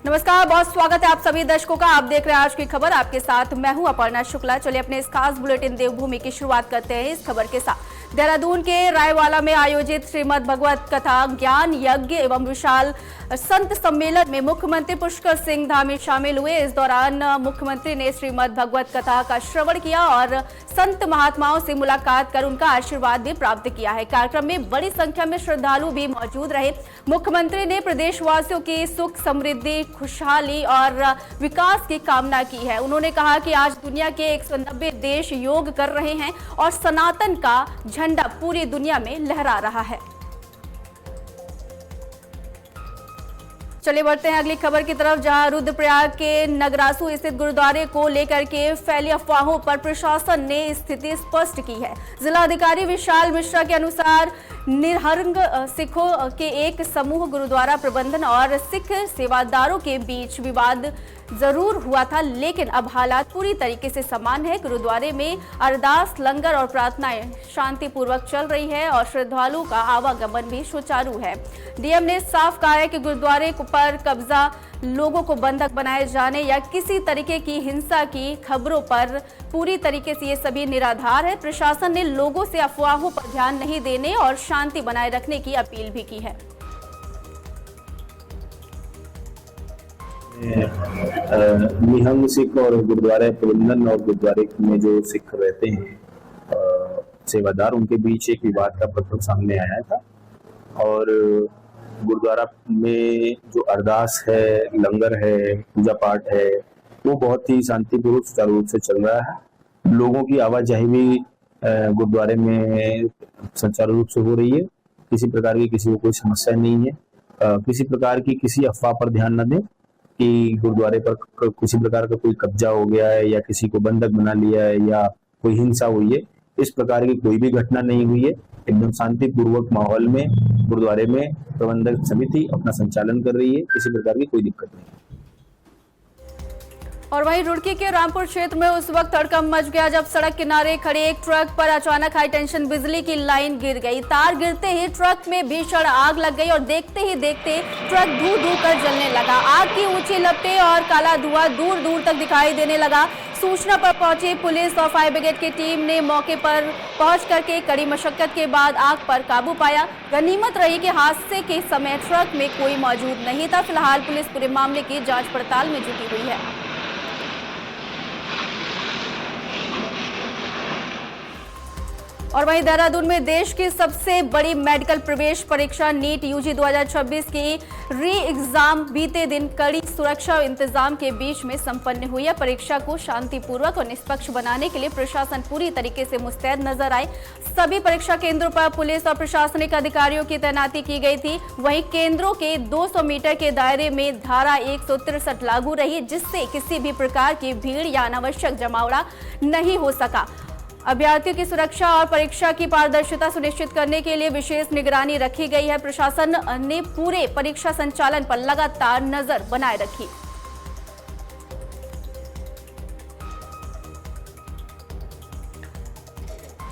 नमस्कार, बहुत स्वागत है आप सभी दर्शकों का। आप देख रहे हैं आज की खबर। आपके साथ मैं हूं अपर्णा शुक्ला। चलिए अपने इस खास बुलेटिन देवभूमि की शुरुआत करते हैं इस खबर के साथ। देहरादून के रायवाला में आयोजित श्रीमद् भगवत कथा ज्ञान यज्ञ एवं विशाल संत सम्मेलन में मुख्यमंत्री पुष्कर सिंह धामी शामिल हुए। इस दौरान मुख्यमंत्री ने श्रीमद् भगवत कथा का श्रवण किया और संत महात्माओं से मुलाकात कर उनका आशीर्वाद भी प्राप्त किया है। कार्यक्रम में बड़ी संख्या में श्रद्धालु भी मौजूद रहे। मुख्यमंत्री ने प्रदेशवासियों की सुख समृद्धि खुशहाली और विकास की कामना की है। उन्होंने कहा कि आज दुनिया के 190 देश योग कर रहे हैं और सनातन का झंडा पूरी दुनिया में लहरा रहा है। चलिए बढ़ते हैं अगली खबर की तरफ, जहां रुद्रप्रयाग के नगरासू स्थित गुरुद्वारे को लेकर के फैली अफवाहों पर प्रशासन ने स्थिति स्पष्ट की है। जिलाधिकारी विशाल मिश्रा के अनुसार निहंग सिखों के एक समूह गुरुद्वारा प्रबंधन और सिख सेवादारों के बीच विवाद जरूर हुआ था, लेकिन अब हालात पूरी तरीके से समान है। गुरुद्वारे में अरदास, लंगर और प्रार्थनाएं शांतिपूर्वक चल रही है और श्रद्धालुओं का आवागमन भी सुचारू है। डीएम ने साफ कहा है कि गुरुद्वारे पर कब्जा, लोगों को बंधक बनाए जाने या किसी तरीके की हिंसा की खबरों पर पूरी तरीके से ये सभी निराधार है। प्रशासन ने लोगों से अफवाहों पर ध्यान नहीं देने और शांति बनाए रखने की अपील भी की है। निहंग सिख और गुरुद्वारा प्रबंधन और गुरुद्वारे में जो सिख रहते हैं सेवादार, उनके बीच एक विवाद का प्रकरण सामने आया था और गुरुद्वारा में जो अरदास है, लंगर है, पूजा पाठ है, वो बहुत ही शांतिपूर्वक सुचारू रूप से चल रहा है। लोगों की आवाजाही भी गुरुद्वारे में सुचारू रूप से हो रही है। किसी प्रकार की किसी को कोई समस्या नहीं है। किसी प्रकार की किसी अफवाह पर ध्यान न दें कि गुरुद्वारे पर किसी प्रकार का कोई कब्जा हो गया है या किसी को बंधक बना लिया है या कोई हिंसा हुई है। इस प्रकार की कोई भी घटना नहीं हुई है। एकदम शांतिपूर्वक माहौल में गुरुद्वारे में प्रबंधक समिति अपना संचालन कर रही है। किसी प्रकार की कोई दिक्कत नहीं। और वहीं रुड़की के रामपुर क्षेत्र में उस वक्त हड़कंप मच गया जब सड़क किनारे खड़े एक ट्रक पर अचानक हाई टेंशन बिजली की लाइन गिर गई। तार गिरते ही ट्रक में भीषण आग लग गई और देखते ही देखते ट्रक धू धू कर जलने लगा। आग की ऊंची लपटें और काला धुआं दूर दूर तक दिखाई देने लगा। सूचना पर पहुंची पुलिस और फायर ब्रिगेड की टीम ने मौके पर पहुंच करके कड़ी मशक्कत के बाद आग पर काबू पाया। गनीमत रही कि हादसे के समय ट्रक में कोई मौजूद नहीं था। फिलहाल पुलिस पूरे मामले की जांच पड़ताल में जुटी हुई है। और वहीं देहरादून में देश की सबसे बड़ी मेडिकल प्रवेश परीक्षा नीट यूजी 2026 की री एग्जाम बीते दिन कड़ी सुरक्षा इंतजाम के बीच में संपन्न हुई है। परीक्षा को शांतिपूर्वक और निष्पक्ष बनाने के लिए प्रशासन पूरी तरीके से मुस्तैद नजर आए। सभी परीक्षा केंद्रों पर पुलिस और प्रशासनिक अधिकारियों की तैनाती की गई थी। वहीं केंद्रों के 200 मीटर के दायरे में धारा 163 लागू रही, जिससे किसी भी प्रकार की भीड़ या अनावश्यक जमावड़ा नहीं हो सका। अभ्यर्थियों की सुरक्षा और परीक्षा की पारदर्शिता सुनिश्चित करने के लिए विशेष निगरानी रखी गई है। प्रशासन ने पूरे परीक्षा संचालन पर लगातार नजर बनाए रखी।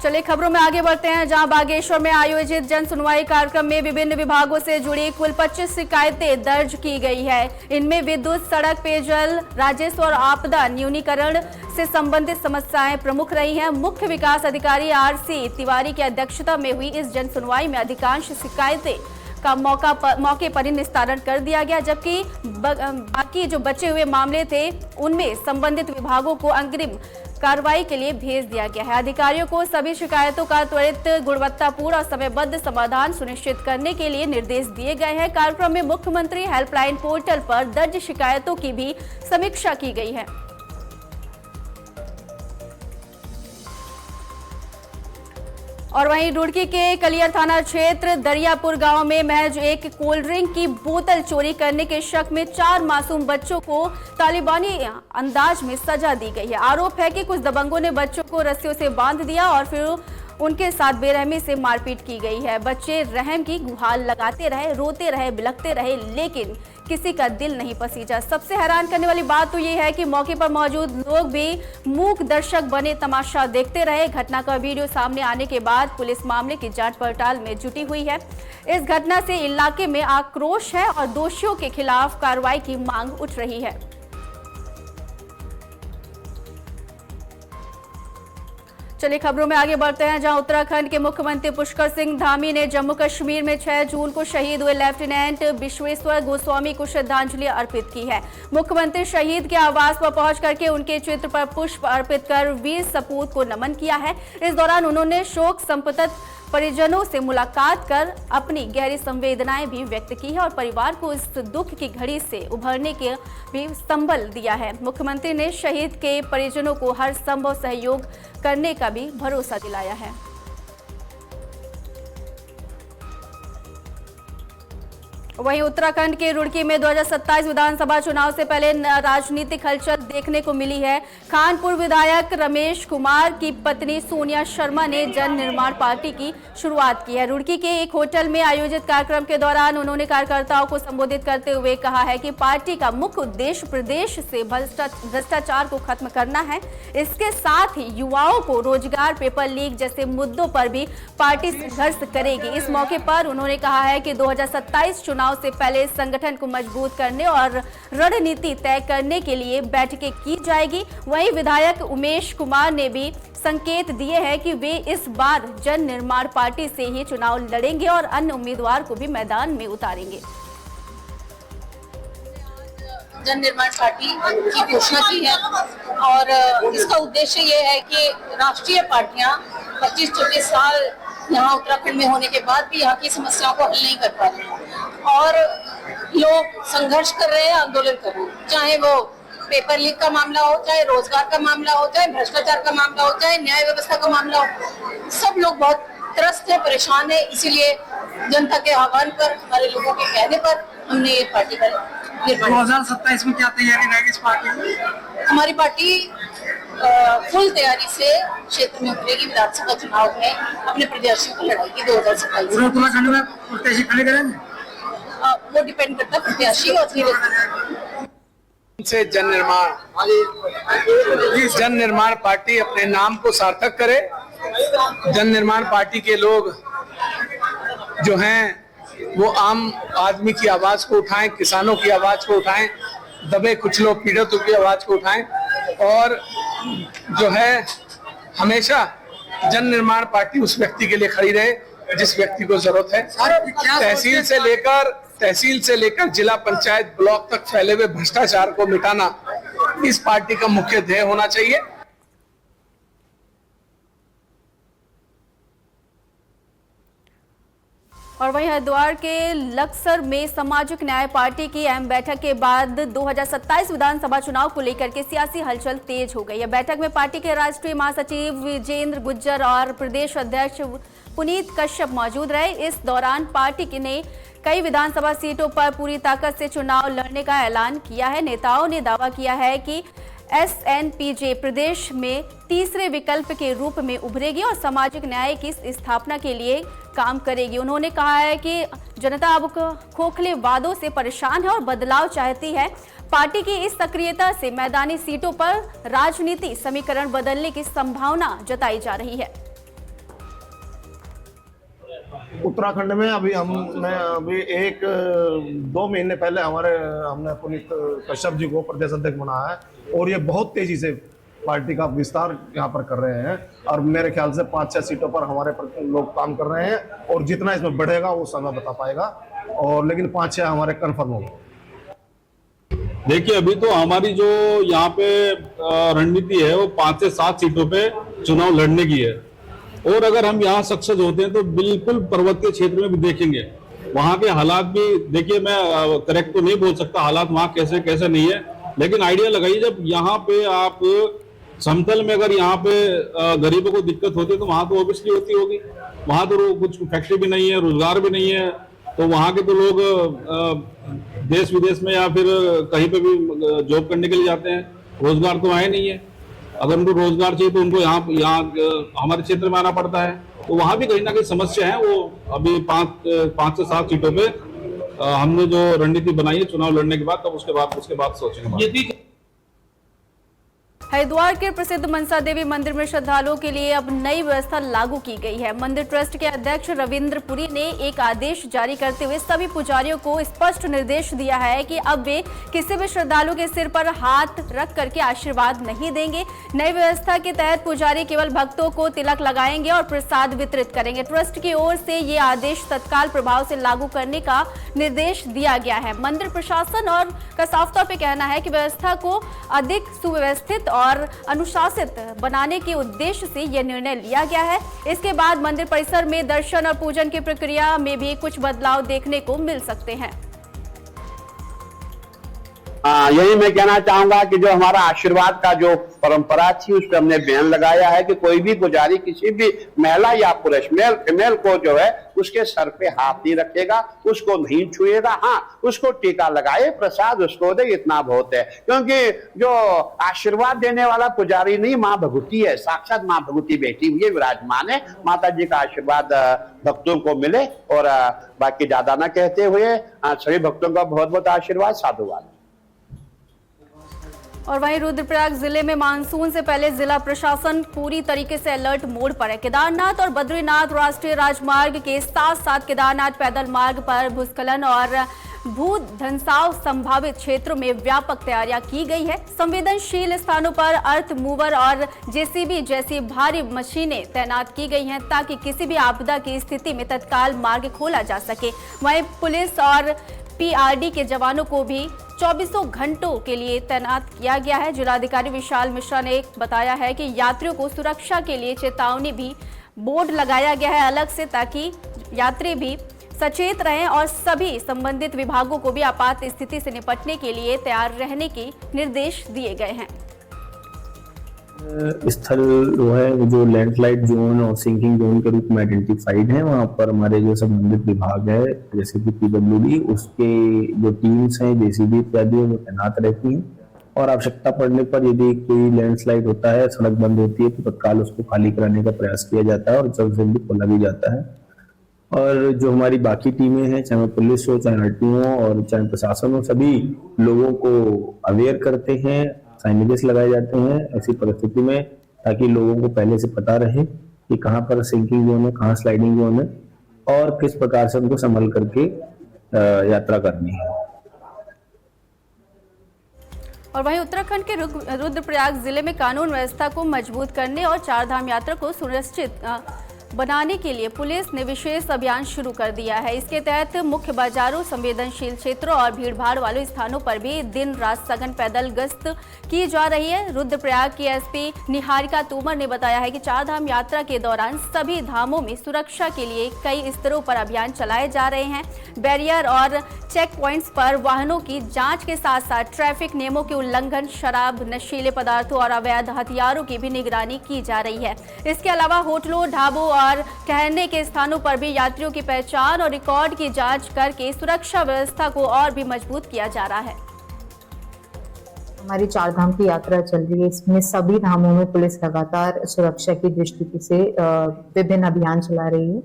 चलिए खबरों में आगे बढ़ते हैं, जहां बागेश्वर में आयोजित जन सुनवाई कार्यक्रम में विभिन्न विभागों से जुड़ी कुल 25 शिकायतें दर्ज की गई है। इनमें विद्युत, सड़क, पेयजल, राजस्व और आपदा न्यूनीकरण से संबंधित समस्याएं प्रमुख रही हैं। मुख्य विकास अधिकारी आरसी तिवारी की अध्यक्षता में हुई इस जन सुनवाई में अधिकांश शिकायतें का मौके पर ही निस्तारण कर दिया गया, जबकि बाकी जो बचे हुए मामले थे उनमें संबंधित विभागों को अग्रिम कार्रवाई के लिए भेज दिया गया है। अधिकारियों को सभी शिकायतों का त्वरित, गुणवत्तापूर्ण और समयबद्ध समाधान सुनिश्चित करने के लिए निर्देश दिए गए हैं। कार्यक्रम में मुख्यमंत्री हेल्पलाइन पोर्टल पर दर्ज शिकायतों की भी समीक्षा की गई है। और वहीं रुड़की के कलियर थाना क्षेत्र दरियापुर गांव में महज एक कोल्ड ड्रिंक की बोतल चोरी करने के शक में 4 मासूम बच्चों को तालिबानी अंदाज में सजा दी गई है। आरोप है कि कुछ दबंगों ने बच्चों को रस्सियों से बांध दिया और फिर उनके साथ बेरहमी से मारपीट की गई है। बच्चे रहम की गुहार लगाते रहे, रोते रहे, बिलखते रहे, लेकिन किसी का दिल नहीं पसीजा। सबसे हैरान करने वाली बात तो ये है कि मौके पर मौजूद लोग भी मूक दर्शक बने तमाशा देखते रहे। घटना का वीडियो सामने आने के बाद पुलिस मामले की जांच पड़ताल में जुटी हुई है। इस घटना से इलाके में आक्रोश है और दोषियों के खिलाफ कार्रवाई की मांग उठ रही है। चलिए खबरों में आगे बढ़ते हैं, जहां उत्तराखंड के मुख्यमंत्री पुष्कर सिंह धामी ने जम्मू कश्मीर में 6 जून को शहीद हुए लेफ्टिनेंट विश्वेश्वर गोस्वामी को श्रद्धांजलि अर्पित की है। मुख्यमंत्री शहीद के आवास पर पहुंच करके उनके चित्र पर पुष्प अर्पित कर वीर सपूत को नमन किया है। इस दौरान उन्होंने शोक संतप्त परिजनों से मुलाकात कर अपनी गहरी संवेदनाएं भी व्यक्त की है और परिवार को इस दुख की घड़ी से उभरने के भी संबल दिया है। मुख्यमंत्री ने शहीद के परिजनों को हर संभव सहयोग करने का भी भरोसा दिलाया है। वहीं उत्तराखंड के रुड़की में 2027 विधानसभा चुनाव से पहले राजनीतिक हलचल देखने को मिली है। खानपुर विधायक रमेश कुमार की पत्नी सोनिया शर्मा ने जन निर्माण पार्टी की शुरुआत की है। रुड़की के एक होटल में आयोजित कार्यक्रम के दौरान उन्होंने कार्यकर्ताओं को संबोधित करते हुए कहा है कि पार्टी का मुख्य उद्देश्य प्रदेश से भ्रष्टाचार को खत्म करना है। इसके साथ ही युवाओं को रोजगार, पेपर लीक जैसे मुद्दों पर भी पार्टी संघर्ष करेगी। इस मौके पर उन्होंने कहा है कि 2027 चुनाव से पहले संगठन को मजबूत करने और रणनीति तय करने के लिए बैठकें की जाएगी। वहीं विधायक उमेश कुमार ने भी संकेत दिए हैं कि वे इस बार जन निर्माण पार्टी से ही चुनाव लड़ेंगे और अन्य उम्मीदवार को भी मैदान में उतारेंगे। जन निर्माण पार्टी की घोषणा की है और इसका उद्देश्य ये है कि राष्ट्रीय पार्टियां 25-26 साल यहाँ उत्तराखंड में होने के बाद भी यहाँ की समस्याओं को हल नहीं कर पा रहे और लोग संघर्ष कर रहे हैं, आंदोलन कर रहे हैं, चाहे वो पेपर लीक का मामला हो, चाहे रोजगार का मामला हो, चाहे भ्रष्टाचार का मामला हो, चाहे न्याय व्यवस्था का मामला हो। सब लोग बहुत त्रस्त है, परेशान है। इसीलिए जनता के आह्वान पर, हमारे लोगों के कहने पर हमने ये पार्टी का निर्माण। 2027 में क्या तैयारी रहेगी इस पार्टी की? हमारी पार्टी फुल तैयारी से क्षेत्र में उतरेगी। विधानसभा चुनाव में अपने प्रत्याशियों को लड़ाएगी 2027। उत्तराखंड में प्रत्याशी खड़े करेंगे? वो डिपेंड करता है प्रत्याशी और से जन निर्माण पार्टी अपने नाम को सार्थक करे। जन निर्माण पार्टी के लोग जो हैं वो आम आदमी की आवाज को उठाएं, किसानों की आवाज को उठाएं, दबे कुचलों पीड़ितों की आवाज को उठाएं और जो है हमेशा जन निर्माण पार्टी उस व्यक्ति के लिए खड़ी रहे जिस व्यक्ति को जरूरत है। तहसील से लेकर जिला पंचायत ब्लॉक तक फैले हुए भ्रष्टाचार को मिटाना इस पार्टी का मुख्य ध्येय होना चाहिए। और वहीं हरिद्वार के लक्सर में सामाजिक न्याय पार्टी की अहम बैठक के बाद 2027 विधानसभा चुनाव को लेकर के सियासी हलचल तेज हो गई है। बैठक में पार्टी के राष्ट्रीय महासचिव विजेंद्र गुज्जर और प्रदेश अध्यक्ष पुनीत कश्यप मौजूद रहे। इस दौरान पार्टी ने कई विधानसभा सीटों पर पूरी ताकत से चुनाव लड़ने का ऐलान किया है। नेताओं ने दावा किया है कि SNPJ प्रदेश में तीसरे विकल्प के रूप में उभरेगी और सामाजिक न्याय की स्थापना के लिए काम करेगी। उन्होंने कहा है कि जनता अब खोखले वादों से परेशान है और बदलाव चाहती है। पार्टी की इस सक्रियता से मैदानी सीटों पर राजनीति समीकरण बदलने की संभावना जताई जा रही है। उत्तराखंड में अभी 1-2 महीने पहले हमने पुनीत कश्यप जी को प्रदेश अध्यक्ष बनाया है और ये बहुत तेजी से पार्टी का विस्तार यहाँ पर कर रहे हैं और मेरे ख्याल से 5-6 सीटों पर हमारे लोग काम कर रहे हैं और जितना इसमें बढ़ेगा वो समय बता पाएगा और लेकिन 5-6 हमारे कन्फर्म हो गए। देखिए अभी तो हमारी जो यहाँ पे रणनीति है वो 5 से 7 सीटों पे चुनाव लड़ने की है और अगर हम यहाँ सक्सेस होते हैं तो बिल्कुल पर्वतीय क्षेत्र में भी देखेंगे वहाँ के हालात भी। देखिए मैं करेक्ट तो नहीं बोल सकता हालात वहाँ कैसे कैसे नहीं है, लेकिन आइडिया लगाइए जब यहाँ पे आप समतल में अगर यहाँ पे गरीबों को दिक्कत होती है तो वहाँ तो ऑब्वियसली होती होगी। वहाँ तो कुछ फैक्ट्री भी नहीं है, रोजगार भी नहीं है, तो वहाँ के तो लोग देश विदेश में या फिर कहीं पे भी जॉब करने के लिए जाते हैं, रोजगार तो आए नहीं है। अगर उनको रोजगार चाहिए तो उनको यहाँ हमारे क्षेत्र में आना पड़ता है। तो वहाँ भी कहीं ना कहीं समस्या है। वो अभी 5 से 7 सीटों पे हमने जो रणनीति बनाई है चुनाव लड़ने के बाद, तब उसके बाद सोचेंगे। हरिद्वार के प्रसिद्ध मनसा देवी मंदिर में श्रद्धालुओं के लिए अब नई व्यवस्था लागू की गई है। मंदिर ट्रस्ट के अध्यक्ष रविंद्र पुरी ने एक आदेश जारी करते हुए सभी पुजारियों को स्पष्ट निर्देश दिया है कि अब वे किसी भी श्रद्धालु के सिर पर हाथ रख करके आशीर्वाद नहीं देंगे। नई व्यवस्था के तहत पुजारी केवल भक्तों को तिलक लगाएंगे और प्रसाद वितरित करेंगे। ट्रस्ट की ओर से ये आदेश तत्काल प्रभाव से लागू करने का निर्देश दिया गया है। मंदिर प्रशासन और का साफ तौर पर कहना है कि व्यवस्था को अधिक सुव्यवस्थित और अनुशासित बनाने के उद्देश्य से यह निर्णय लिया गया है। इसके बाद मंदिर परिसर में दर्शन और पूजन की प्रक्रिया में भी कुछ बदलाव देखने को मिल सकते हैं। यही मैं कहना चाहूंगा कि जो हमारा आशीर्वाद का जो परंपरा थी उस पर हमने बैन लगाया है कि कोई भी पुजारी किसी भी महिला या पुरुष मेल फीमेल को जो है उसके सर पे हाथ नहीं रखेगा, उसको नहीं छुएगा। हाँ, उसको टीका लगाए, प्रसाद उसको दे, इतना बहुत है। क्योंकि जो आशीर्वाद देने वाला पुजारी नहीं, माँ भगवती है, साक्षात माँ भगवती बैठी हुई है, विराजमान है। माता जी का आशीर्वाद भक्तों को मिले। और बाकी ज्यादा ना कहते हुए सभी भक्तों का बहुत बहुत आशीर्वाद, साधुवाद। और वहीं रुद्रप्रयाग जिले में मानसून से पहले जिला प्रशासन पूरी तरीके से अलर्ट मोड पर है। केदारनाथ और बद्रीनाथ राष्ट्रीय राजमार्ग के साथ साथ केदारनाथ पैदल मार्ग पर भूस्खलन और भूधंसाव संभावित क्षेत्रों में व्यापक तैयारियां की गई है। संवेदनशील स्थानों पर अर्थ मूवर और जेसीबी जैसी भारी मशीनें तैनात की गई हैं ताकि किसी भी आपदा की स्थिति में तत्काल मार्ग खोला जा सके। वहीं पुलिस और पीआरडी के जवानों को भी 24 घंटों के लिए तैनात किया गया है। जिलाधिकारी विशाल मिश्रा ने बताया है कि यात्रियों को सुरक्षा के लिए चेतावनी भी बोर्ड लगाया गया है अलग से, ताकि यात्री भी सचेत रहें और सभी संबंधित विभागों को भी आपात स्थिति से निपटने के लिए तैयार रहने के निर्देश दिए गए हैं। स्थल जो है जो लैंडस्लाइड जोन और सिंकिंग जोन के रूप में आइडेंटिफाइड है, वहाँ पर हमारे जो संबंधित विभाग है जैसे कि पीडब्ल्यूडी, उसके जो टीम्स हैं, जेसीबी इत्यादि वो तैनात रहती हैं। और आवश्यकता पड़ने पर यदि कोई लैंडस्लाइड होता है, सड़क बंद होती है, तो तत्काल उसको खाली कराने का प्रयास किया जाता है और जल्द से जल्द खोला भी जाता है। और जो हमारी बाकी टीमें हैं, चाहे पुलिस हो, चाहे आरटीओ और चाहे प्रशासन हो, सभी लोगों को अवेयर करते हैं, साइनेजेस लगाए जाते हैं ऐसी परिस्थिति में, ताकि लोगों को पहले से पता रहे कि कहाँ पर सिंकिंग जोन है, कहाँ स्लाइडिंग जोन है और किस प्रकार से उनको संभल करके यात्रा करनी है। और वहीं उत्तराखंड के रुद्रप्रयाग जिले में कानून व्यवस्था को मजबूत करने और चारधाम यात्रा को सुनिश्चित बनाने के लिए पुलिस ने विशेष अभियान शुरू कर दिया है। इसके तहत मुख्य बाजारों, संवेदनशील क्षेत्रों और भीड़भाड़ वाले स्थानों पर भी दिन रात सघन पैदल गश्त की जा रही है। रुद्रप्रयाग की एसपी निहारिका तोमर ने बताया है कि चारधाम यात्रा के दौरान सभी धामों में सुरक्षा के लिए कई स्तरों पर अभियान चलाए जा रहे हैं। बैरियर और चेक पॉइंट्स पर वाहनों की जांच के साथ साथ ट्रैफिक नियमों के उल्लंघन, शराब, नशीले पदार्थों और अवैध हथियारों की भी निगरानी की जा रही है। इसके अलावा होटलों, ढाबों और ठहरने के स्थानों पर भी यात्रियों की पहचान और रिकॉर्ड की जांच करके सुरक्षा व्यवस्था को और भी मजबूत किया जा रहा है। हमारी चारधाम की यात्रा चल रही है, इसमें सभी धामों में पुलिस लगातार सुरक्षा की दृष्टि से विभिन्न अभियान चला रही है।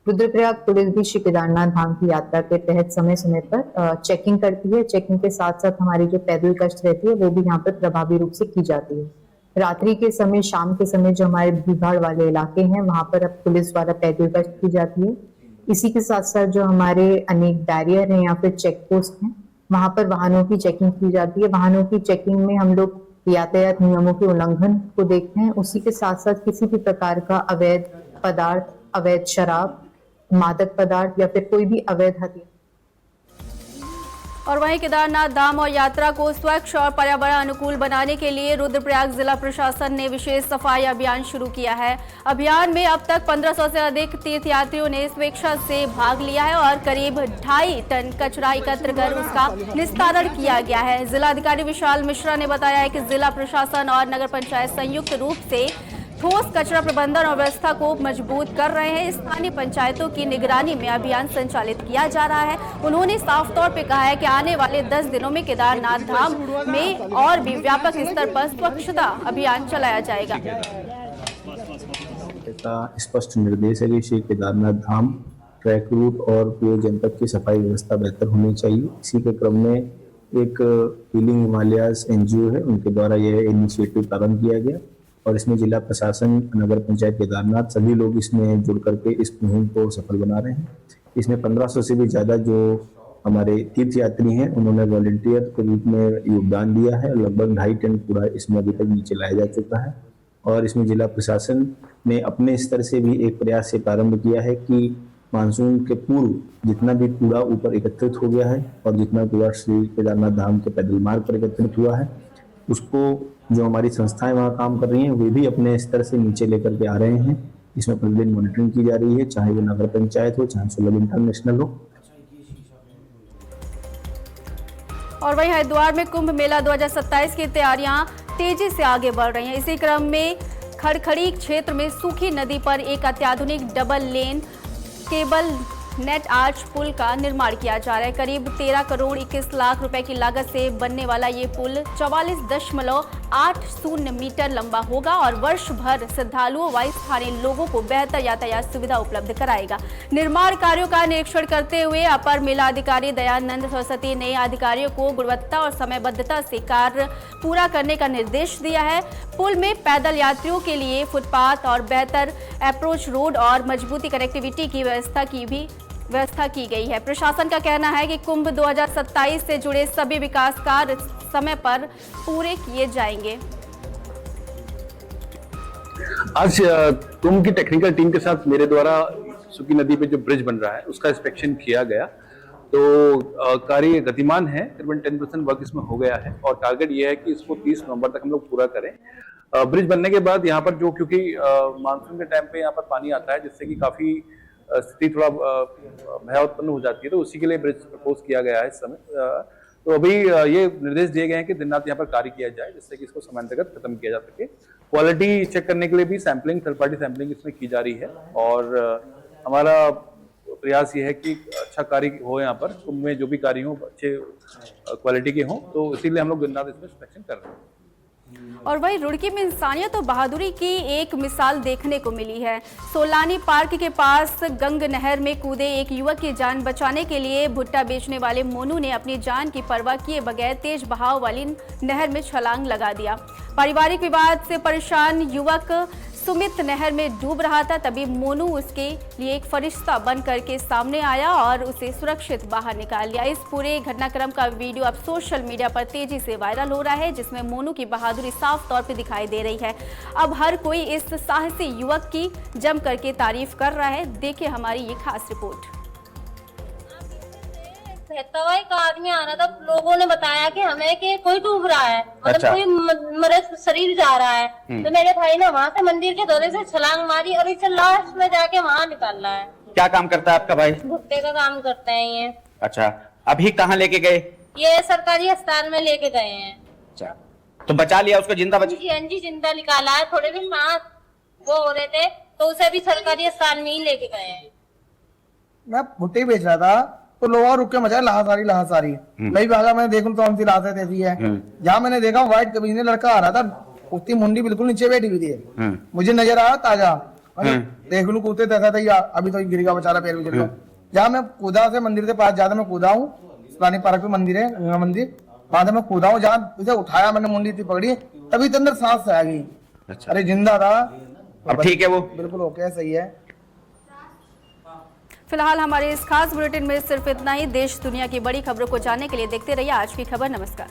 रुद्रप्रयाग पुलिस भी श्री केदारनाथ धाम की यात्रा के तहत समय समय पर चेकिंग करती है। चेकिंग के साथ साथ हमारी जो पैदल गश्त रहती है वो भी यहाँ पर प्रभावी रूप से की जाती है। रात्रि के समय, शाम के समय जो हमारे भीड़भाड़ वाले इलाके हैं वहां पर अब पुलिस द्वारा पैदल गश्त की जाती है। इसी के साथ साथ जो हमारे अनेक बैरियर हैं या फिर चेक पोस्ट हैं वहां पर वाहनों की चेकिंग की जाती है। वाहनों की चेकिंग में हम लोग यातायात नियमों के उल्लंघन को देखते हैं। उसी के साथ साथ किसी भी प्रकार का अवैध पदार्थ, अवैध शराब, मादक पदार्थ या फिर कोई भी अवैध हथियार। और वहीं केदारनाथ धाम और यात्रा को स्वच्छ और पर्यावरण अनुकूल बनाने के लिए रुद्रप्रयाग जिला प्रशासन ने विशेष सफाई अभियान शुरू किया है। अभियान में अब तक 1500 से अधिक तीर्थयात्रियों ने स्वेच्छा से भाग लिया है और करीब 2.5 टन कचरा एकत्र कर उसका निस्तारण किया गया है। जिलाधिकारी विशाल मिश्रा ने बताया है कि जिला प्रशासन और नगर पंचायत संयुक्त रूप से ठोस कचरा प्रबंधन और व्यवस्था को मजबूत कर रहे हैं। स्थानीय पंचायतों की निगरानी में अभियान संचालित किया जा रहा है। उन्होंने साफ तौर पे कहा है कि आने वाले 10 दिनों में केदारनाथ धाम में और भी व्यापक स्तर पर स्वच्छता अभियान चलाया जाएगा। का स्पष्ट निर्देश है कि श्री केदारनाथ धाम ट्रैक रूट और पूरे जनपद की सफाई व्यवस्था बेहतर होनी चाहिए। इसी के क्रम में एक हीलिंग हिमालयाज एनजीओ है, उनके द्वारा यह इनिशिएटिव प्रारंभ किया गया और इसमें जिला प्रशासन, नगर पंचायत केदारनाथ सभी लोग इसमें जुड़ करके इस मुहिम को सफल बना रहे हैं। इसमें 1500 से भी ज्यादा जो हमारे तीर्थ यात्री हैं उन्होंने वॉलंटियर के रूप में योगदान दिया है। लगभग 2.5 टन कूड़ा इसमें अभी तक नीचे लाया जा चुका है और इसमें जिला प्रशासन ने अपने स्तर से भी एक प्रयास से प्रारंभ किया है कि मानसून के पूर्व जितना भी कूड़ा ऊपर एकत्रित हो गया है और जितना कूड़ा श्री केदारनाथ धाम के पैदल मार्ग पर एकत्रित हुआ है उसको जो हमारी संस्थाएं वहाँ काम कर रही हैं वे भी अपने स्तर से नीचे लेकर के आ रहे हैं। इसमें प्रतिदिन मॉनिटरिंग की जा रही है, चाहे वो नगर पंचायत हो, चाहे सुलभ इंटरनेशनल हो। और वहीं हरिद्वार में कुंभ मेला 2027 की तैयारियां तेजी से आगे बढ़ रही हैं। इसी क्रम में खड़खड़ी क्षेत्र में सूखी नदी पर एक अत्याधुनिक double lane cable net arch पुल का निर्माण किया जा रहा है। करीब 13 करोड़ 21 लाख रुपए की लागत से बनने वाला ये पुल 44.80 मीटर लंबा होगा और वर्ष भर श्रद्धालुओं व स्थानीय लोगों को बेहतर यातायात सुविधा उपलब्ध कराएगा। निर्माण कार्यों का निरीक्षण करते हुए अपर मेलाधिकारी दयानंद सरस्वती ने अधिकारियों को गुणवत्ता और समयबद्धता से कार्य पूरा करने का निर्देश दिया है। पुल में पैदल यात्रियों के लिए फुटपाथ और बेहतर अप्रोच रोड और मजबूती कनेक्टिविटी की व्यवस्था की गई है। प्रशासन का कहना है कि कुंभ 2027 से जुड़े सभी विकास कार्य समय पर पूरे किए जाएंगे। आज कुंभ की टेक्निकल टीम के साथ मेरे द्वारा सूखी नदी पे जो ब्रिज बन रहा है उसका इंस्पेक्शन किया गया, तो कार्य गतिमान है। तकरीबन 10% वर्क इसमें हो गया है और टारगेट ये है कि इसको 30 नवंबर तक हम लोग पूरा करें। ब्रिज बनने के बाद यहाँ पर जो क्योंकि मानसून के टाइम पे यहाँ पर पानी आता है जिससे कि काफी स्थिति थोड़ा भय उत्पन्न हो जाती है, तो उसी के लिए ब्रिज प्रपोज किया गया है इस समय। तो अभी ये निर्देश दिए गए हैं कि दिन रात यहाँ पर कार्य किया जाए जिससे कि इसको समयान्तर्गत खत्म किया जा सके। क्वालिटी चेक करने के लिए भी सैंपलिंग, थर्ड पार्टी सैंपलिंग इसमें की जा रही है और हमारा प्रयास ये है कि अच्छा कार्य हो यहाँ पर, कुंभ में जो भी कार्य हो अच्छे क्वालिटी के हों, तो इसीलिए हम लोग दिन रात इसमें इंस्पेक्शन कर रहे हैं। और वहीं रुड़की में इंसानियत और बहादुरी की एक मिसाल देखने को मिली है। सोलानी पार्क के पास गंग नहर में कूदे एक युवक की जान बचाने के लिए भुट्टा बेचने वाले मोनू ने अपनी जान की परवाह किए बगैर तेज बहाव वाली नहर में छलांग लगा दिया। पारिवारिक विवाद से परेशान युवक सुमित नहर में डूब रहा था, तभी मोनू उसके लिए एक फरिश्ता बन करके सामने आया और उसे सुरक्षित बाहर निकाल लिया। इस पूरे घटनाक्रम का वीडियो अब सोशल मीडिया पर तेजी से वायरल हो रहा है, जिसमें मोनू की बहादुरी साफ तौर पे दिखाई दे रही है। अब हर कोई इस साहसी युवक की जम करके तारीफ कर रहा है। देखिए हमारी ये खास रिपोर्ट। बहता हुआ एक आदमी आ रहा था, लोगों ने बताया कि हमें कि कोई डूब रहा है, मतलब अच्छा। कोई मरद शरीर जा रहा है। तो मेरे भाई ने वहाँ से मंदिर के दौरे से छलांग मारी और इसे लास्ट में जाके वहाँ निकाल रहा है। क्या काम करता है आपका भाई? भुट्टे का काम करते हैं ये। अच्छा, अभी कहाँ लेके गए? ये सरकारी अस्पताल में लेके गए हैं। अच्छा, तो बचा लिया उसको? जिंदा बचा? जी जिंदा निकाला है। थोड़े भी सांस वो हो रहे थे तो उसे भी सरकारी अस्पताल में ही लेके गए हैं। मैं भुट्टे बेच रहा था तो लोग रुक के मचा लासारी मैं भी भागा। मैंने देखूं कौन सी लाशें ऐसी है। जहाँ मैंने देखा व्हाइट कमीज में लड़का आ रहा था, उसकी मुंडी बिल्कुल नीचे बैठी हुई थी। मुझे नजर आया ताजा, देख लू कूदते देखा था अभी तो गिरेगा बेचारा, पैर भी गिर। जहाँ मैं कूदा से मंदिर के पास ज्यादा मैं कूदा हूँ, पुरानी पार्क में मंदिर है गंगा मंदिर, वहां से मैं कूदा हूँ। जहाँ उसे उठाया मैंने, मुंडी थी पकड़ी, तभी अंदर सांस आ गई। अरे जिंदा था। अब ठीक है वो? बिल्कुल ओके, सही है। फिलहाल हमारे इस खास बुलेटिन में सिर्फ इतना ही। देश दुनिया की बड़ी खबरों को जानने के लिए देखते रहिए आज की खबर। नमस्कार।